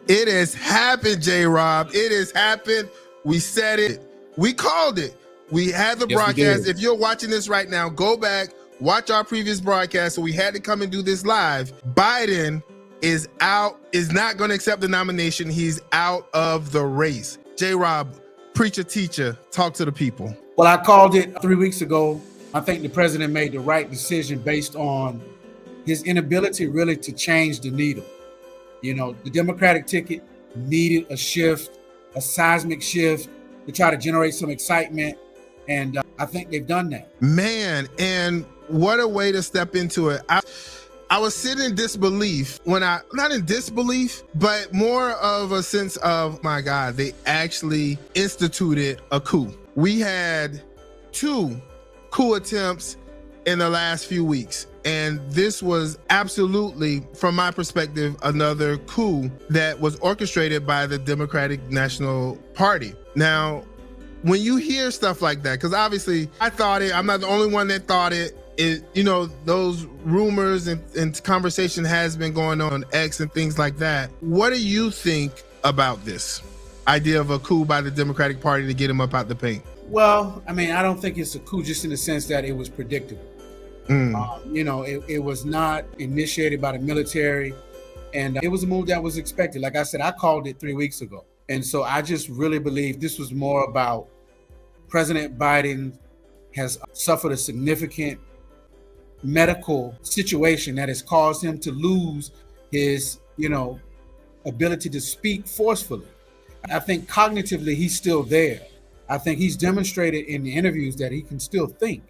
It has happened, J-Rob. It has happened. We said it. We called it. We had the broadcast. If you're watching this right now, go back, watch our previous broadcast. So we had to come and do this live. Biden is out, is not going to accept the nomination. He's out of the race. J-Rob, preacher, teacher, talk to the people. Well, I called it 3 weeks ago. I think the president made the right decision based on his inability really to change the needle. You know, the Democratic ticket needed a shift, a seismic shift to try to generate some excitement. And I think they've done that. Man, and what a way to step into it. I was sitting in disbelief not in disbelief, but more of a sense of, my God, they actually instituted a coup. We had 2 coup attempts in the last few weeks. And this was absolutely, from my perspective, another coup that was orchestrated by the Democratic National Party. Now, when you hear stuff like that, because obviously I thought it, I'm not the only one that thought it, you know, those rumors and conversation has been going on X and things like that. What do you think about this idea of a coup by the Democratic Party to get him up out the paint? Well, I mean, I don't think it's a coup just in the sense that it was predictable. You know, it was not initiated by the military, and it was a move that was expected. Like I said, I called it 3 weeks ago. And so I just really believe this was more about President Biden has suffered a significant medical situation that has caused him to lose his, you know, ability to speak forcefully. I think cognitively he's still there. I think he's demonstrated in the interviews that he can still think.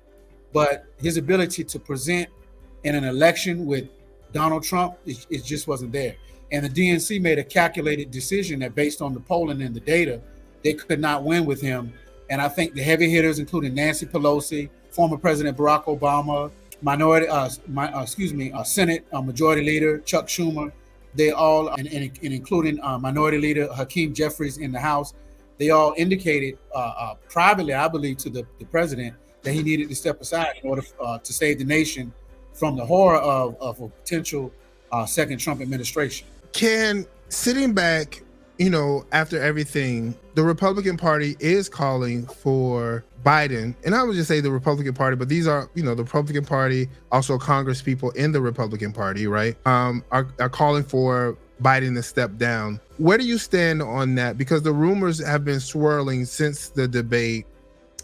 But his ability to present in an election with Donald Trump, it just wasn't there. And the DNC made a calculated decision that based on the polling and the data, they could not win with him. And I think the heavy hitters, including Nancy Pelosi, former President Barack Obama, Senate Majority Leader Chuck Schumer, they all, and including Minority Leader Hakeem Jeffries in the House, they all indicated privately, I believe, to the president that he needed to step aside in order to save the nation from the horror of a potential second Trump administration. Can, sitting back, you know, after everything, the Republican Party is calling for Biden, and I would just say the Republican Party, but these are, you know, the Republican Party, also Congress people in the Republican Party, right, are calling for Biden to step down. Where do you stand on that? Because the rumors have been swirling since the debate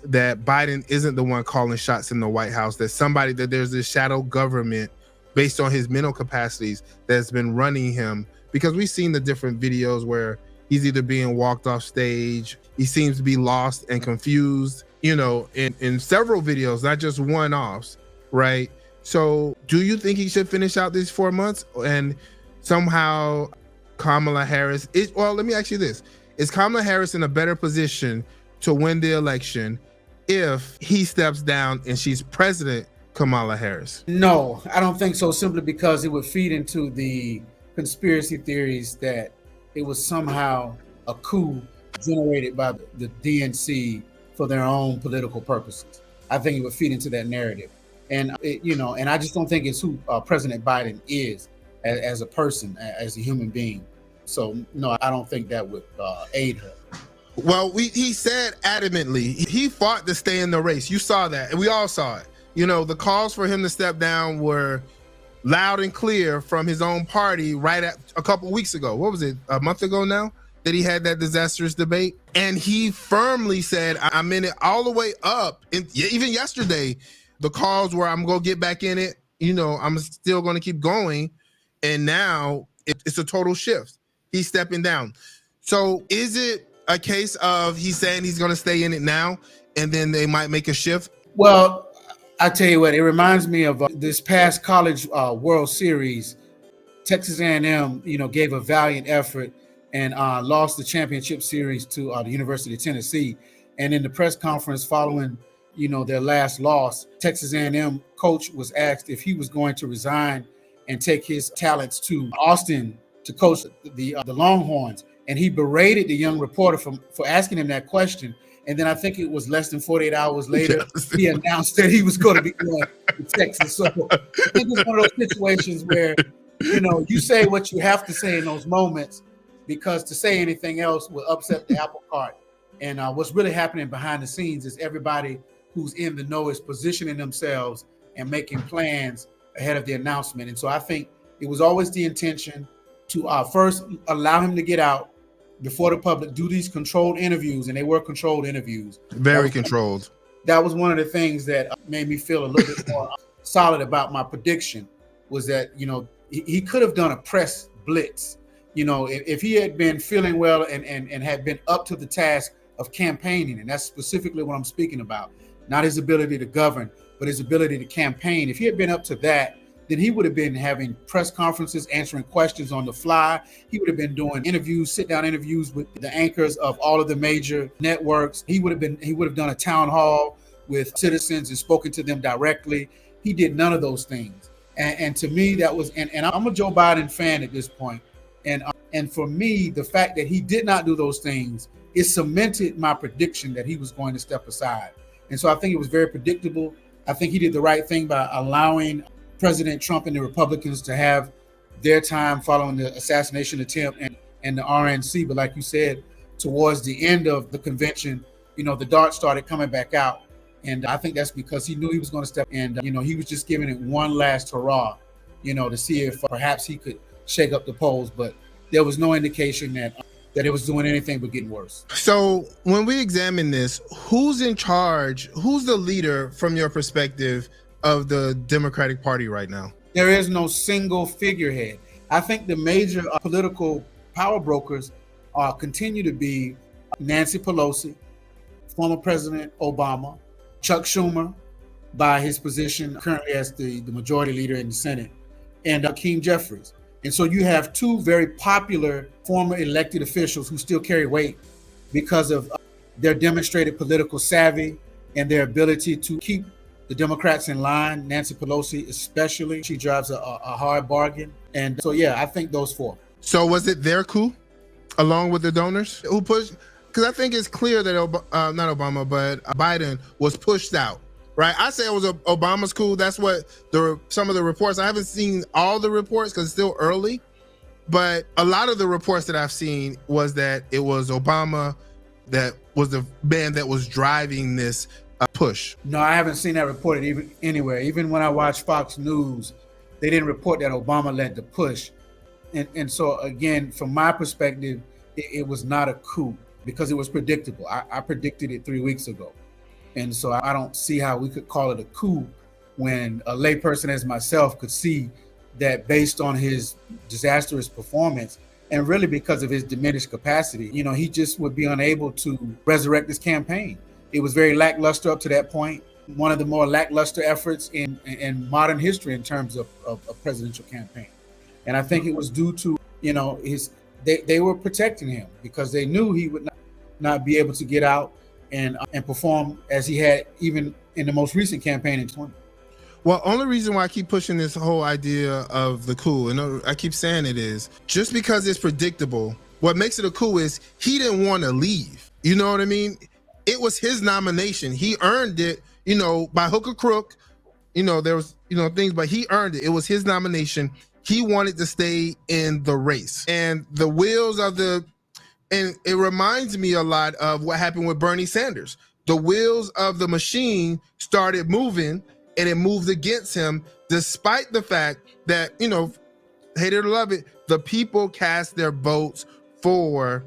that Biden isn't the one calling shots in the White House, that there's this shadow government based on his mental capacities that's been running him. Because we've seen the different videos where he's either being walked off stage, he seems to be lost and confused, you know, in several videos, not just one-offs, right? So do you think he should finish out these 4 months and somehow Kamala Harris, well, let me ask you this. Is Kamala Harris in a better position to win the election if he steps down and she's President Kamala Harris? No, I don't think so, simply because it would feed into the conspiracy theories that it was somehow a coup generated by the DNC for their own political purposes. I think it would feed into that narrative. And, and I just don't think it's who President Biden is as a person, as a human being. So, no, I don't think that would aid her. Well, he said adamantly, he fought to stay in the race. You saw that, and we all saw it. You know, the calls for him to step down were loud and clear from his own party right at a couple weeks ago. What was it, a month ago now, that he had that disastrous debate? And he firmly said, I'm in it all the way up. And even yesterday, the calls were, I'm going to get back in it. You know, I'm still going to keep going. And now it's a total shift. He's stepping down. So is it a case of he's saying he's going to stay in it now and then they might make a shift? Well, I tell you what, it reminds me of this past college World Series. Texas A&M, gave a valiant effort and lost the championship series to the University of Tennessee. And in the press conference following, their last loss, Texas A&M coach was asked if he was going to resign and take his talents to Austin to coach the Longhorns. And he berated the young reporter for asking him that question. And then I think it was less than 48 hours later, he announced that he was going to be going to Texas. So I think it's one of those situations where, you say what you have to say in those moments, because to say anything else will upset the apple cart. And what's really happening behind the scenes is everybody who's in the know is positioning themselves and making plans ahead of the announcement. And so I think it was always the intention to first allow him to get out before the public, do these controlled interviews, and they were controlled interviews. Very controlled. That was one of the things that made me feel a little bit more solid about my prediction, was that, you know, he could have done a press blitz. You know, if he had been feeling well and had been up to the task of campaigning, and that's specifically what I'm speaking about, not his ability to govern, but his ability to campaign. If he had been up to that, then he would have been having press conferences, answering questions on the fly. He would have been doing interviews, sit-down interviews with the anchors of all of the major networks. He would have done a town hall with citizens and spoken to them directly. He did none of those things. And to me, that was, and I'm a Joe Biden fan at this point. And for me, the fact that he did not do those things, it cemented my prediction that he was going to step aside. And so I think it was very predictable. I think he did the right thing by allowing President Trump and the Republicans to have their time following the assassination attempt and the RNC. But like you said, towards the end of the convention, you know, the darts started coming back out. And I think that's because he knew he was going to step in. You know, he was just giving it one last hurrah, you know, to see if perhaps he could shake up the polls. But there was no indication that it was doing anything but getting worse. So when we examine this, who's in charge? Who's the leader from your perspective of the Democratic Party right now? There is no single figurehead. I think the major political power brokers continue to be Nancy Pelosi, former President Obama, Chuck Schumer, by his position currently as the majority leader in the Senate, and Hakeem Jeffries. And so you have two very popular former elected officials who still carry weight because of their demonstrated political savvy and their ability to keep the Democrats in line. Nancy Pelosi especially, she drives a hard bargain. And so, yeah, I think those four. So was it their coup along with the donors who pushed? Because I think it's clear that not Obama, but Biden was pushed out, right? I say it was Obama's coup. That's what some of the reports, I haven't seen all the reports because it's still early, but a lot of the reports that I've seen was that it was Obama that was the man that was driving this push. No, I haven't seen that reported even anywhere. Even when I watch Fox News, they didn't report that Obama led the push. And so again, from my perspective, it was not a coup because it was predictable. I predicted it 3 weeks ago. And so I don't see how we could call it a coup when a layperson as myself could see that based on his disastrous performance and really because of his diminished capacity, you know, he just would be unable to resurrect this campaign. It was very lackluster up to that point. One of the more lackluster efforts in modern history in terms of a presidential campaign. And I think it was due to, you know, they were protecting him because they knew he would not be able to get out and perform as he had even in the most recent campaign in 2020. Well, only reason why I keep pushing this whole idea of the coup, and I keep saying it, is just because it's predictable, what makes it a coup is he didn't want to leave. You know what I mean? It was his nomination. He earned it, you know, by hook or crook. You know, there was, you know, things, but he earned it. It was his nomination. He wanted to stay in the race. And the wheels of and it reminds me a lot of what happened with Bernie Sanders. The wheels of the machine started moving and it moved against him, despite the fact that, you know, hate it or love it, the people cast their votes for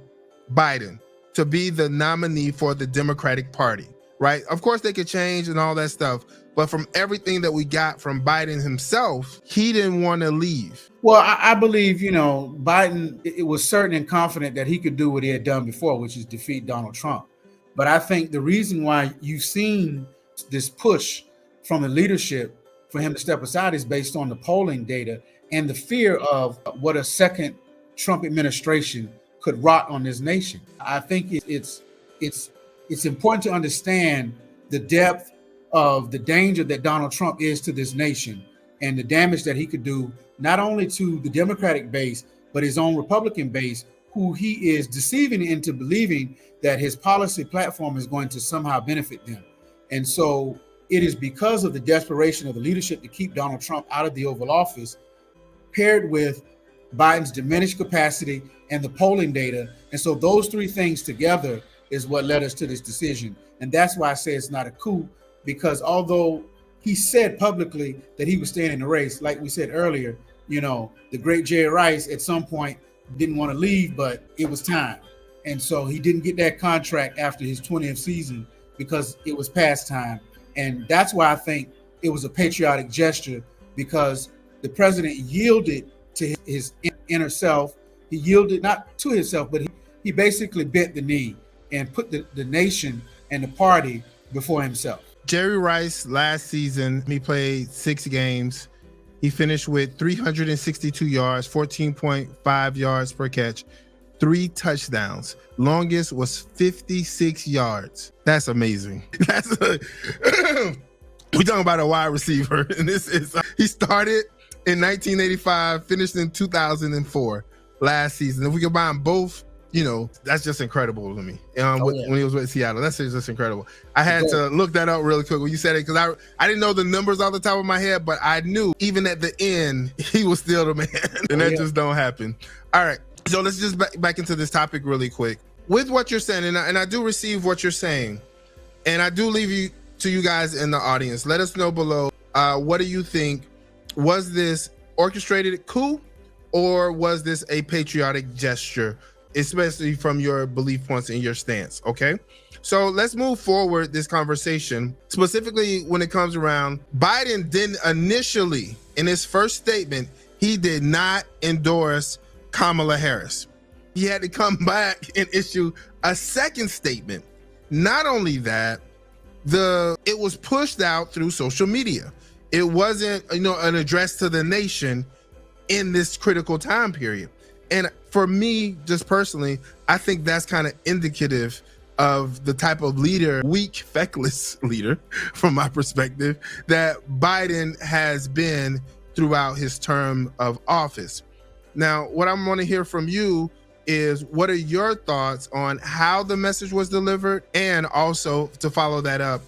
Biden to be the nominee for the Democratic Party, right? Of course they could change and all that stuff, but from everything that we got from Biden himself, he didn't want to leave. Well, I believe, you know, Biden, it was certain and confident that he could do what he had done before, which is defeat Donald Trump. But I think the reason why you've seen this push from the leadership for him to step aside is based on the polling data and the fear of what a second Trump administration could rot on this nation. I think it's important to understand the depth of the danger that Donald Trump is to this nation and the damage that he could do not only to the Democratic base, but his own Republican base, who he is deceiving into believing that his policy platform is going to somehow benefit them. And so it is because of the desperation of the leadership to keep Donald Trump out of the Oval Office, paired with Biden's diminished capacity, and the polling data. And so those three things together is what led us to this decision. And that's why I say it's not a coup, because although he said publicly that he was staying in the race, like we said earlier, the great Jerry Rice at some point didn't want to leave, but it was time. And so he didn't get that contract after his 20th season because it was past time. And that's why I think it was a patriotic gesture, because the president yielded to his inner self. He yielded not to himself, but he basically bent the knee and put the nation and the party before himself. Jerry Rice, last season, he played 6 games. He finished with 362 yards, 14.5 yards per catch, 3 touchdowns. Longest was 56 yards. That's amazing. We're talking about a wide receiver. And this is, he started in 1985, finished in 2004, last season. If we combine both, that's just incredible to me. When he was with Seattle, that's just incredible. I had to look that up really quick when you said it, because I didn't know the numbers off the top of my head, but I knew even at the end, he was still the man. And that just don't happen. All right. So let's just back into this topic really quick. With what you're saying, and I do receive what you're saying, and I do leave you to you guys in the audience. Let us know below. What do you think? Was this orchestrated coup, or was this a patriotic gesture, especially from your belief points and your stance? Okay, so let's move forward this conversation, specifically when it comes around Biden. Didn't initially, in his first statement, he did not endorse Kamala Harris. He had to come back and issue a second statement. Not only that, it was pushed out through social media. It wasn't, an address to the nation in this critical time period. And for me, just personally, I think that's kind of indicative of the type of leader, weak, feckless leader, from my perspective, that Biden has been throughout his term of office. Now, what I'm going to hear from you is, what are your thoughts on how the message was delivered? And also, to follow that up,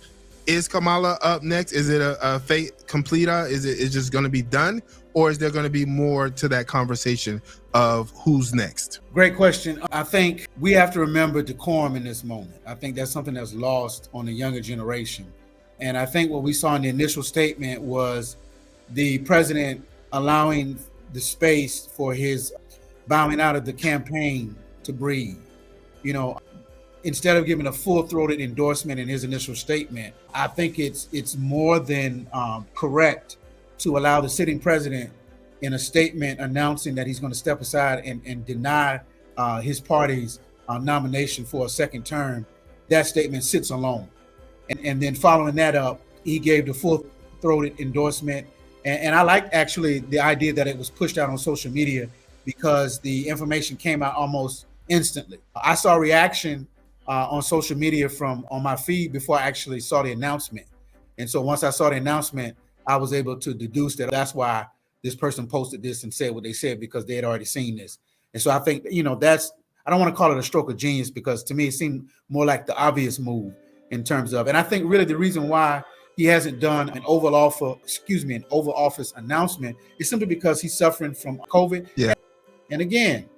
is Kamala up next? Is it a fait completa? Is it just going to be done? Or is there going to be more to that conversation of who's next? Great question. I think we have to remember decorum in this moment. I think that's something that's lost on the younger generation. And I think what we saw in the initial statement was the president allowing the space for his bowing out of the campaign to breathe. Instead of giving a full-throated endorsement in his initial statement, I think it's more than correct to allow the sitting president, in a statement announcing that he's going to step aside and deny his party's nomination for a second term. That statement sits alone. And then following that up, he gave the full-throated endorsement. And I like actually the idea that it was pushed out on social media, because the information came out almost instantly. I saw a reaction on social media on my feed before I actually saw the announcement. And so once I saw the announcement, I was able to deduce that that's why this person posted this and said what they said, because they had already seen this. And so I think, I don't want to call it a stroke of genius, because to me, it seemed more like the obvious move in terms of, and I think really the reason why he hasn't done an Oval Office announcement is simply because he's suffering from COVID. Yeah. And again,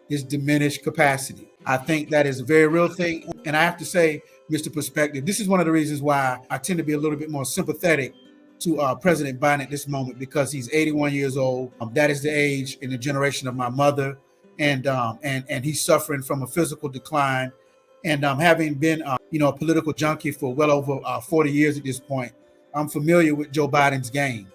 his diminished capacity. I think that is a very real thing. And I have to say, Mr. Perspective, this is one of the reasons why I tend to be a little bit more sympathetic to President Biden at this moment, because he's 81 years old. That is the age in the generation of my mother. And he's suffering from a physical decline. And having been, a political junkie for well over 40 years at this point, I'm familiar with Joe Biden's game.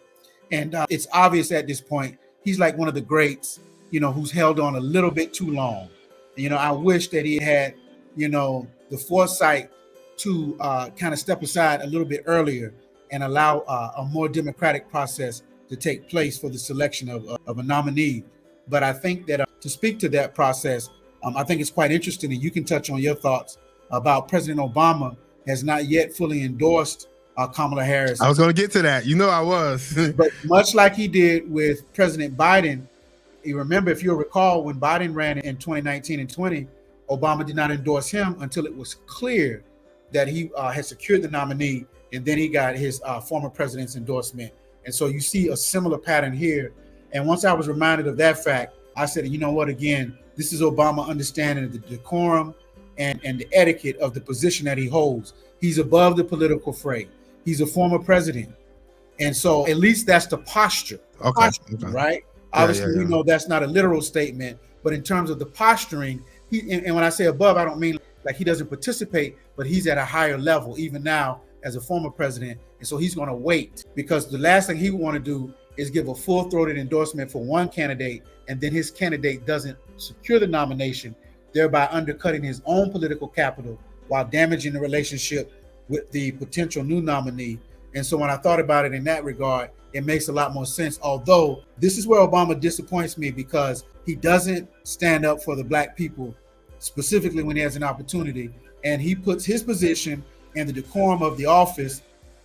And it's obvious at this point, he's like one of the greats, who's held on a little bit too long. I wish that he had, the foresight to kind of step aside a little bit earlier and allow a more democratic process to take place for the selection of a nominee. But I think that to speak to that process, I think it's quite interesting, and you can touch on your thoughts about President Obama has not yet fully endorsed Kamala Harris. I was going to get to that. I was. But much like he did with President Biden, you remember, if you'll recall, when Biden ran in 2019 and 20, Obama did not endorse him until it was clear that he had secured the nominee, and then he got his former president's endorsement. And so you see a similar pattern here. And once I was reminded of that fact, I said, you know what, again, this is Obama understanding the decorum and the etiquette of the position that he holds. He's above the political fray. He's a former president. And so at least that's the posture. Okay. Right? Yeah, Obviously, we know that's not a literal statement, but in terms of the posturing, and when I say above, I don't mean like he doesn't participate, but he's at a higher level, even now as a former president. And so he's going to wait, because the last thing he would want to do is give a full-throated endorsement for one candidate, and then his candidate doesn't secure the nomination, thereby undercutting his own political capital while damaging the relationship with the potential new nominee. And so when I thought about it in that regard, it makes a lot more sense. Although this is where Obama disappoints me, because he doesn't stand up for the Black people, specifically when he has an opportunity, and he puts his position and the decorum of the office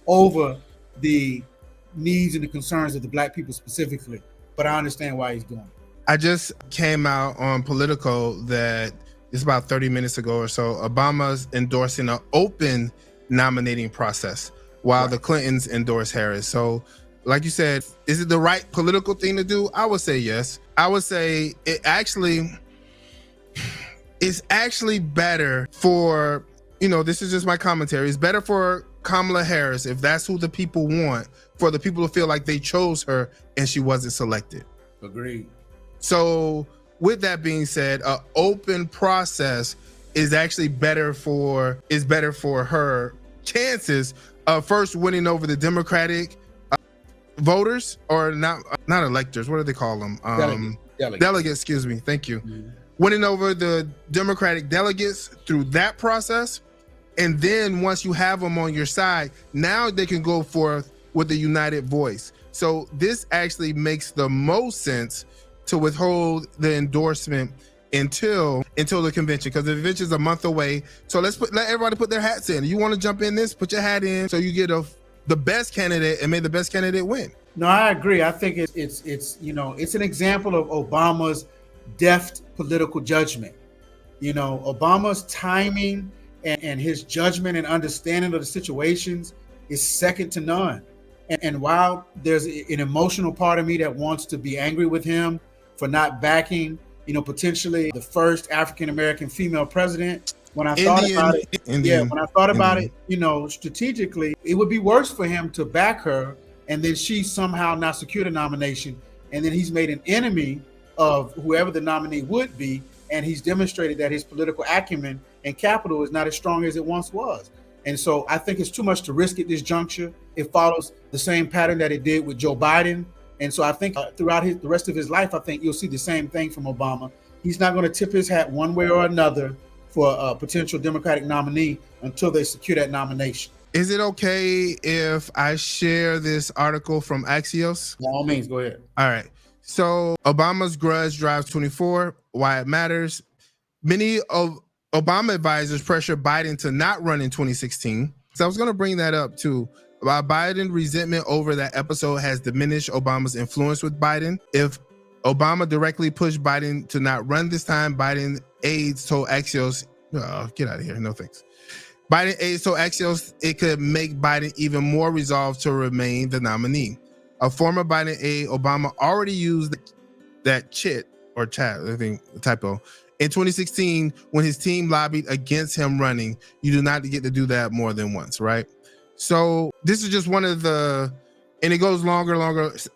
over the needs and the concerns of the Black people specifically. But I understand why he's doing it. I just came out on Politico that it's about 30 minutes ago or so, Obama's endorsing an open nominating process while the Clintons endorse Harris. So like you said, is it the right political thing to do? I would say yes. I would say it's actually better for, this is just my commentary. It's better for Kamala Harris, if that's who the people want, for the people to feel like they chose her and she wasn't selected. Agreed. So with that being said, an open process is actually better for her chances of first winning over the Democratic voters, or not electors. What do they call them? Delegates. Excuse me. Thank you. Mm-hmm. Winning over the Democratic delegates through that process, and then once you have them on your side, now they can go forth with a united voice. So this actually makes the most sense to withhold the endorsement until the convention, because the convention is a month away. So let everybody put their hats in. You want to jump in this, put your hat in, so you get the best candidate, and may the best candidate win. No, I agree. I think it's an example of Obama's deft political judgment. Obama's timing and his judgment and understanding of the situations is second to none. And while there's an emotional part of me that wants to be angry with him for not backing, potentially the first African-American female president, when I thought about it, strategically, it would be worse for him to back her and then she somehow not secure the nomination. And then he's made an enemy of whoever the nominee would be. And he's demonstrated that his political acumen and capital is not as strong as it once was. And so I think it's too much to risk at this juncture. It follows the same pattern that it did with Joe Biden. And so I think throughout the rest of his life, I think you'll see the same thing from Obama. He's not going to tip his hat one way or another for a potential Democratic nominee until they secure that nomination. Is it okay if I share this article from Axios? By all means, go ahead. All right. So Obama's grudge drives 24, why it matters. Many of Obama advisors pressured Biden to not run in 2016. So I was going to bring that up too. While Biden resentment over that episode has diminished Obama's influence with Biden, if Obama directly pushed Biden to not run this time, Biden aides told Axios, get out of here, no thanks. Biden aides told Axios it could make Biden even more resolved to remain the nominee. A former Biden aide, Obama already used that chat, I think, typo, in 2016 when his team lobbied against him running. You do not get to do that more than once, right? So this is just one of the, and it goes longer,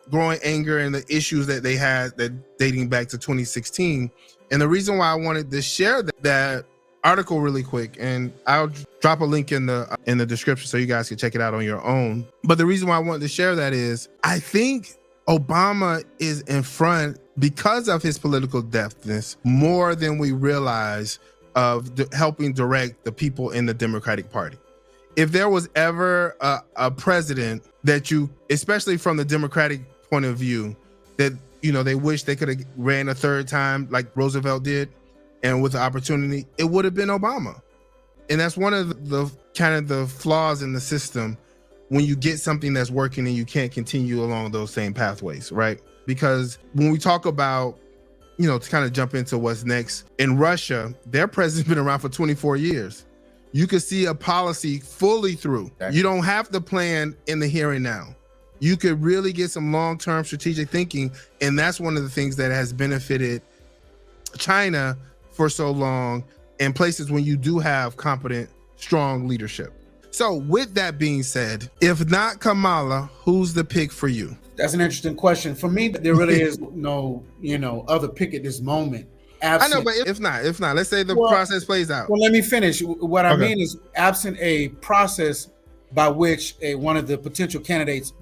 growing anger and the issues that they had that dating back to 2016. And the reason why I wanted to share that article really quick, and I'll drop a link in the description so you guys can check it out on your own. But the reason why I wanted to share that is I think Obama is in front because of his political depthness more than we realize of helping direct the people in the Democratic Party. If there was ever a president that you, especially from the Democratic point of view, that, they wish they could have ran a third time like Roosevelt did, and with the opportunity, it would have been Obama. And that's one of the kind of the flaws in the system when you get something that's working and you can't continue along those same pathways, right? Because when we talk about, to kind of jump into what's next, in Russia, their president's been around for 24 years. You could see a policy fully through. You don't have to plan in the here and now. you could really get some long-term strategic thinking. And that's one of the things that has benefited China for so long, in places when you do have competent, strong leadership. So with that being said, if not Kamala, who's the pick for you? That's an interesting question. For me, there really is no, other pick at this moment. Absent, I know, but if not, let's say the process plays out. Well, let me finish. What I mean is, absent a process by which one of the potential candidates,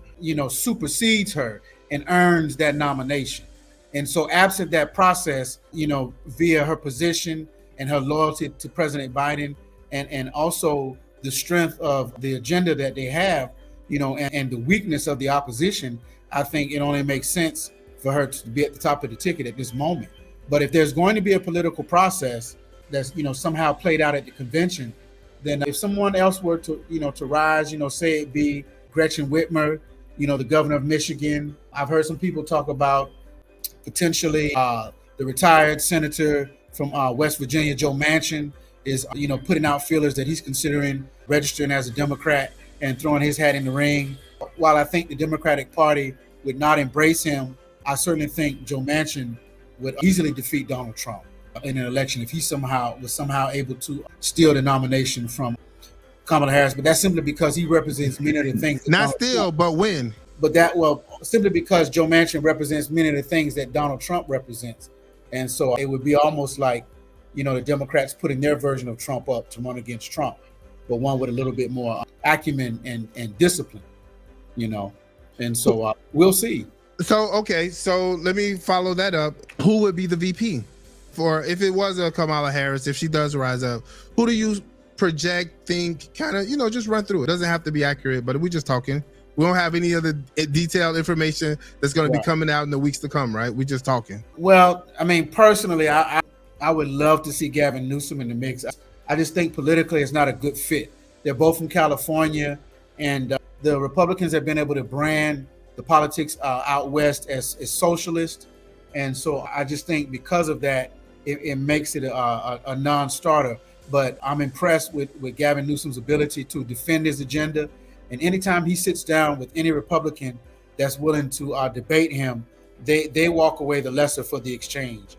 supersedes her and earns that nomination. And so absent that process, via her position and her loyalty to President Biden, and also the strength of the agenda that they have, and the weakness of the opposition, I think it only makes sense for her to be at the top of the ticket at this moment. But if there's going to be a political process that's, somehow played out at the convention, then if someone else were to, to rise, say it be Gretchen Whitmer, the governor of Michigan. I've heard some people talk about potentially the retired senator from West Virginia, Joe Manchin, is, putting out feelers that he's considering registering as a Democrat and throwing his hat in the ring. While I think the Democratic Party would not embrace him, I certainly think Joe Manchin would easily defeat Donald Trump in an election if he was somehow able to steal the nomination from Kamala Harris. But that's simply because he represents many of the things. Not steal, but win. But simply because Joe Manchin represents many of the things that Donald Trump represents. And so it would be almost like, the Democrats putting their version of Trump up to run against Trump, but one with a little bit more acumen and discipline, And so we'll see. So let me follow that up. Who would be the VP for, if it was a Kamala Harris, if she does rise up? Who do you project, think, kind of, just run through it? Doesn't have to be accurate, but we're just talking. We don't have any other detailed information that's going to be coming out in the weeks to come, right? We're just talking. Well, I mean, personally, I would love to see Gavin Newsom in the mix. I just think politically it's not a good fit. They're both from California, and the Republicans have been able to brand the politics out west as socialist. And so I just think because of that, it makes it a non-starter. But I'm impressed with Gavin Newsom's ability to defend his agenda. And anytime he sits down with any Republican that's willing to debate him, they walk away the lesser for the exchange.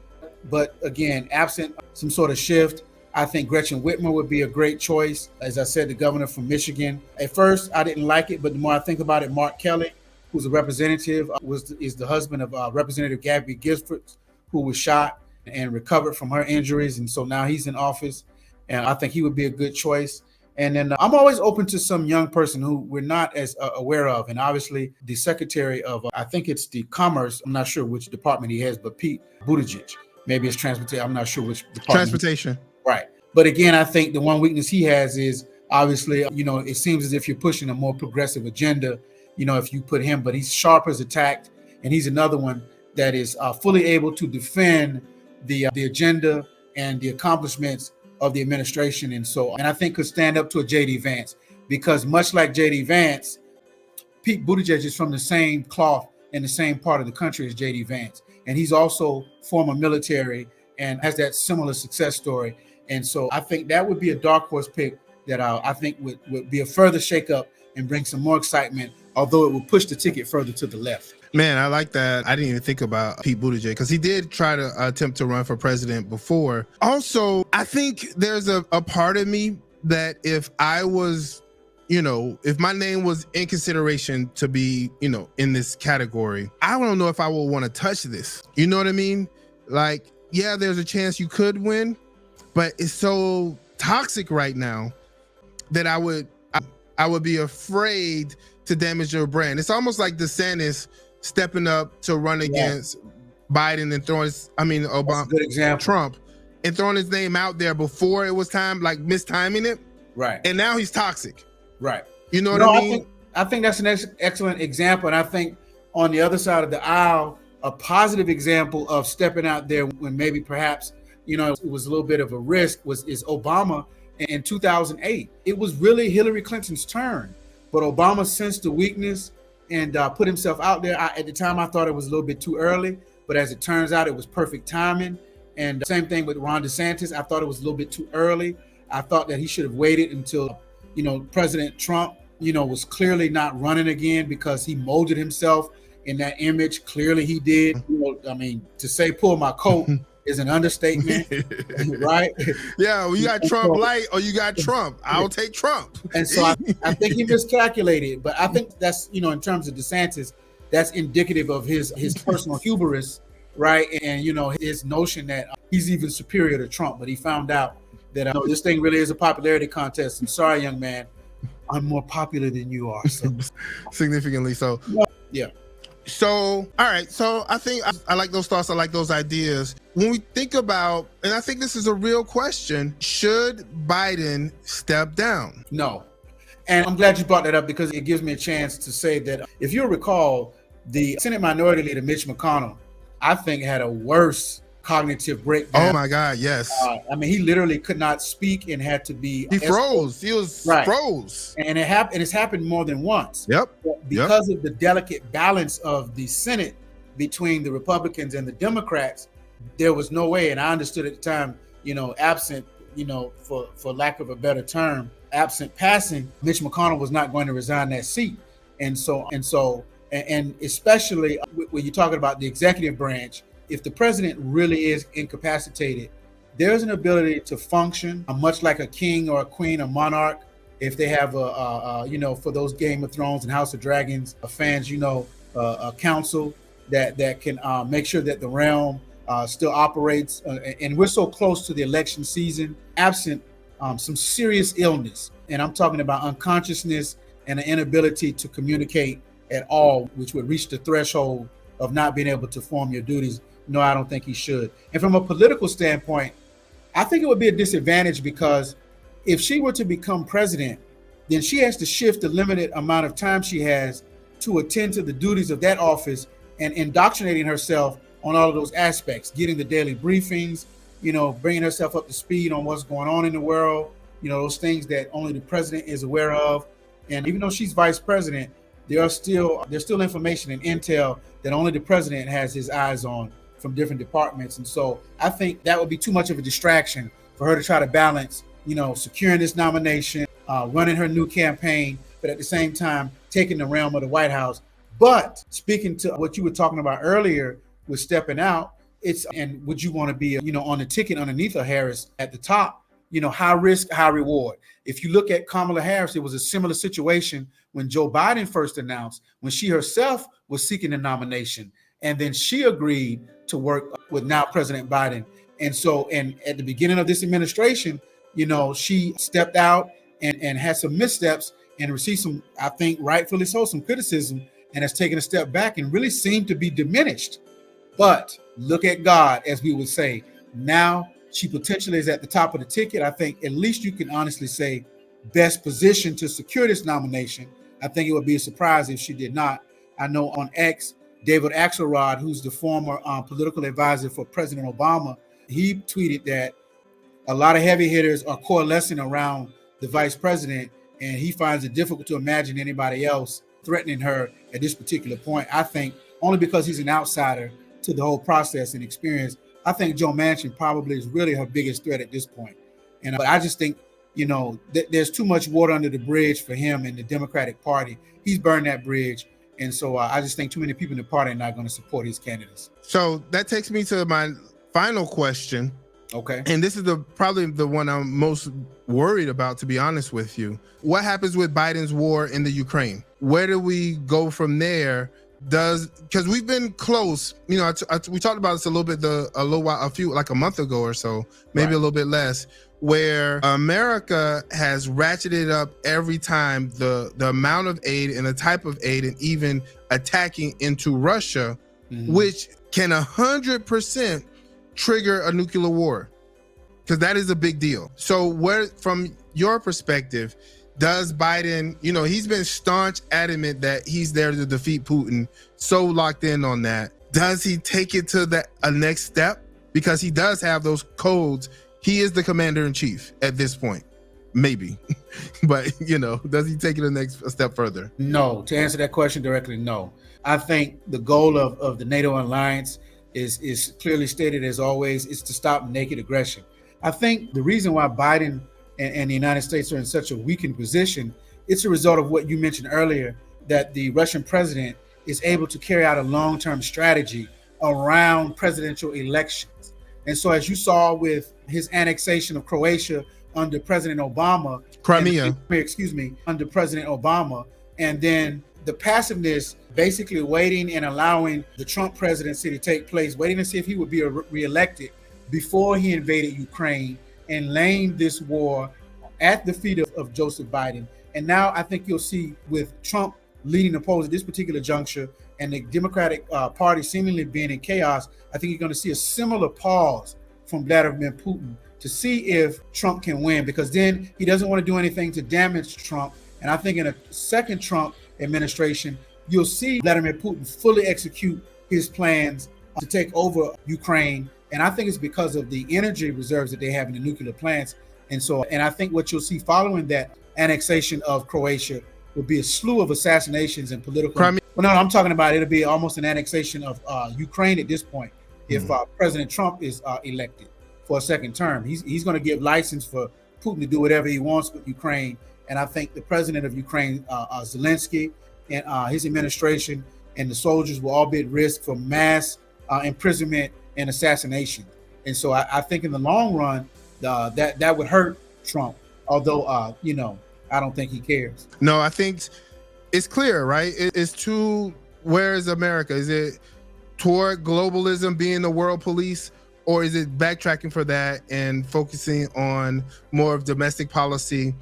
But again, absent some sort of shift, I think Gretchen Whitmer would be a great choice. As I said, the governor from Michigan. At first, I didn't like it, but the more I think about it, Mark Kelly, who's a representative, is the husband of Representative Gabby Giffords, who was shot and recovered from her injuries. And so now he's in office, and I think he would be a good choice. And then I'm always open to some young person who we're not as aware of. And obviously the Secretary of, I think it's the Commerce, I'm not sure which department he has, but Pete Buttigieg. Maybe it's transportation. I'm not sure which department. Transportation. Right. But again, I think the one weakness he has is obviously, it seems as if you're pushing a more progressive agenda, if you put him, but he's sharp as a tack. And he's another one that is fully able to defend the agenda and the accomplishments of the administration. And I think could stand up to a J.D. Vance, because much like J.D. Vance, Pete Buttigieg is from the same cloth in the same part of the country as J.D. Vance. And he's also former military and has that similar success story. And so I think that would be a dark horse pick that I think would be a further shakeup and bring some more excitement, although it will push the ticket further to the left. Man, I like that. I didn't even think about Pete Buttigieg because he did try to attempt to run for president before. Also, I think there's a part of me that if I was, if my name was in consideration to be, in this category, I don't know if I would want to touch this. You know what I mean? Like, yeah, there's a chance you could win, but it's so toxic right now that I would be afraid to damage your brand. It's almost like DeSantis stepping up to run against Biden and Obama, good example. Trump, and throwing his name out there before it was time, like mistiming it. Right. And now he's toxic. Right. You know what I mean? I think that's an excellent example. And I think on the other side of the aisle, a positive example of stepping out there when maybe perhaps, it was a little bit of a risk is Obama in 2008. It was really Hillary Clinton's turn, but Obama sensed the weakness and put himself out there. At the time, I thought it was a little bit too early, but as it turns out, it was perfect timing. And same thing with Ron DeSantis. I thought it was a little bit too early. I thought that he should have waited until, President Trump was clearly not running again because he molded himself in that image. Clearly he did. I mean, to say pull my coat is an understatement, right? Yeah, well, you got Trump light or you got Trump. I'll take Trump. And so I think he miscalculated, but I think that's, in terms of DeSantis, that's indicative of his personal hubris, right? And, his notion that he's even superior to Trump, but he found out that this thing really is a popularity contest. And sorry, young man, I'm more popular than you are. So. Significantly so. Yeah. So, all right. So I think I like those thoughts. I like those ideas. When we think about, and I think this is a real question, should Biden step down? No. And I'm glad you brought that up because it gives me a chance to say that if you recall, the Senate Minority Leader, Mitch McConnell, I think had a worse cognitive breakdown. Oh my God, yes. I mean, he literally could not speak and had to be. He froze. He was froze. And it's happened more than once. Yep. Because of the delicate balance of the Senate between the Republicans and the Democrats, there was no way. And I understood at the time, absent, for lack of a better term, absent passing, Mitch McConnell was not going to resign that seat. And especially when you're talking about the executive branch, if the president really is incapacitated, there's an ability to function much like a king or a queen or monarch. If they have for those Game of Thrones and House of Dragons fans, a council that can make sure that the realm still operates. And we're so close to the election season, absent some serious illness. And I'm talking about unconsciousness and an inability to communicate at all, which would reach the threshold of not being able to perform your duties. No, I don't think he should. And from a political standpoint, I think it would be a disadvantage because if she were to become president, then she has to shift the limited amount of time she has to attend to the duties of that office and indoctrinating herself on all of those aspects, getting the daily briefings, bringing herself up to speed on what's going on in the world, those things that only the president is aware of. And even though she's vice president, there's still information and intel that only the president has his eyes on from different departments. And so I think that would be too much of a distraction for her to try to balance, securing this nomination, running her new campaign, but at the same time, taking the realm of the White House. But speaking to what you were talking about earlier with stepping out, and would you want to be, on the ticket underneath of Harris at the top, high risk, high reward. If you look at Kamala Harris, it was a similar situation when Joe Biden first announced, when she herself was seeking the nomination. And then she agreed to work with now President Biden. And so, and at the beginning of this administration, she stepped out and had some missteps and received some, I think rightfully so, some criticism, and has taken a step back and really seemed to be diminished. But look at God, as we would say. Now she potentially is at the top of the ticket. I think at least you can honestly say best positioned to secure this nomination. I think it would be a surprise if she did not. I know on X, David Axelrod, who's the former political advisor for President Obama, he tweeted that a lot of heavy hitters are coalescing around the vice president, and he finds it difficult to imagine anybody else threatening her at this particular point. I think only because he's an outsider to the whole process and experience, I think Joe Manchin probably is really her biggest threat at this point. And but I just think, there's too much water under the bridge for him and the Democratic Party. He's burned that bridge. And so I just think too many people in the party are not going to support his candidates. So that takes me to my final question. Okay. And this is probably the one I'm most worried about, to be honest with you. What happens with Biden's war in the Ukraine? Where do we go from there? Because we've been close, we talked about this a a month ago or so, maybe Right. a little bit less, where America has ratcheted up every time the amount of aid and the type of aid and even attacking into Russia, which can 100% trigger a nuclear war, because that is a big deal. So where, from your perspective, does Biden, he's been staunch, adamant that he's there to defeat Putin, so locked in on that. Does he take it to a next step? Because he does have those codes. He is the commander in chief at this point, maybe. But, does he take it a step further? No, to answer that question directly, no. I think the goal of the NATO alliance is clearly stated, as always, is to stop naked aggression. I think the reason why Biden and the United States are in such a weakened position it's a result of what you mentioned earlier, that the Russian president is able to carry out a long-term strategy around presidential elections. And so as you saw with his annexation of Croatia under President Obama, Crimea, under President Obama, and then the passiveness, basically waiting and allowing the Trump presidency to take place, waiting to see if he would be reelected before he invaded Ukraine and laying this war at the feet of Joseph Biden. And now I think you'll see, with Trump leading the polls at this particular juncture and the Democratic Party seemingly being in chaos, I think you're going to see a similar pause from Vladimir Putin to see if Trump can win, because then he doesn't want to do anything to damage Trump. And I think in a second Trump administration, you'll see Vladimir Putin fully execute his plans to take over Ukraine. And I think it's because of the energy reserves that they have in the nuclear plants. And I think what you'll see following that annexation of Croatia will be a slew of assassinations and political. Well, no, I'm talking about it'll be almost an annexation of Ukraine at this point if President Trump is elected for a second term. He's going to give license for Putin to do whatever he wants with Ukraine. And I think the president of Ukraine, Zelensky, and his administration and the soldiers will all be at risk for mass imprisonment and assassination. And so I think in the long run, that would hurt Trump. Although, I don't think he cares. No, I think it's clear, right? It's to, where is America? Is it toward globalism being the world police, or is it backtracking for that and focusing on more of domestic policy?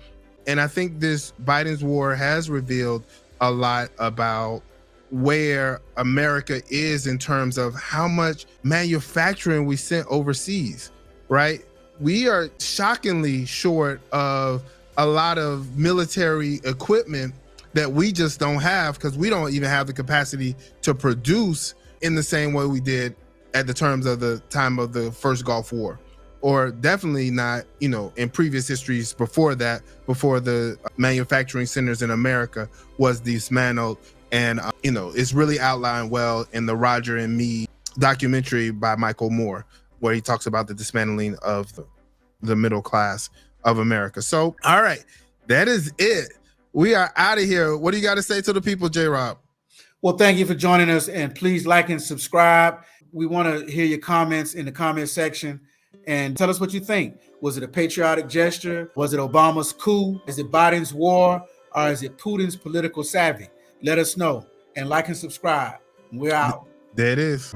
And I think this Biden's war has revealed a lot about where America is in terms of how much manufacturing we sent overseas, right? We are shockingly short of a lot of military equipment that we just don't have, because we don't even have the capacity to produce in the same way we did at the terms of the time of the first Gulf War, or definitely not, in previous histories before that, before the manufacturing centers in America was dismantled. And, it's really outlined well in the Roger and Me documentary by Michael Moore, where he talks about the dismantling of the middle class of America. So, all right, that is it. We are out of here. What do you got to say to the people, J-Rob? Well, thank you for joining us, and please like and subscribe. We want to hear your comments in the comment section, and tell us what you think. Was it a patriotic gesture? Was it Obama's coup? Is it Biden's war? Or is it Putin's political savvy? Let us know, and like and subscribe. We're out. There it is.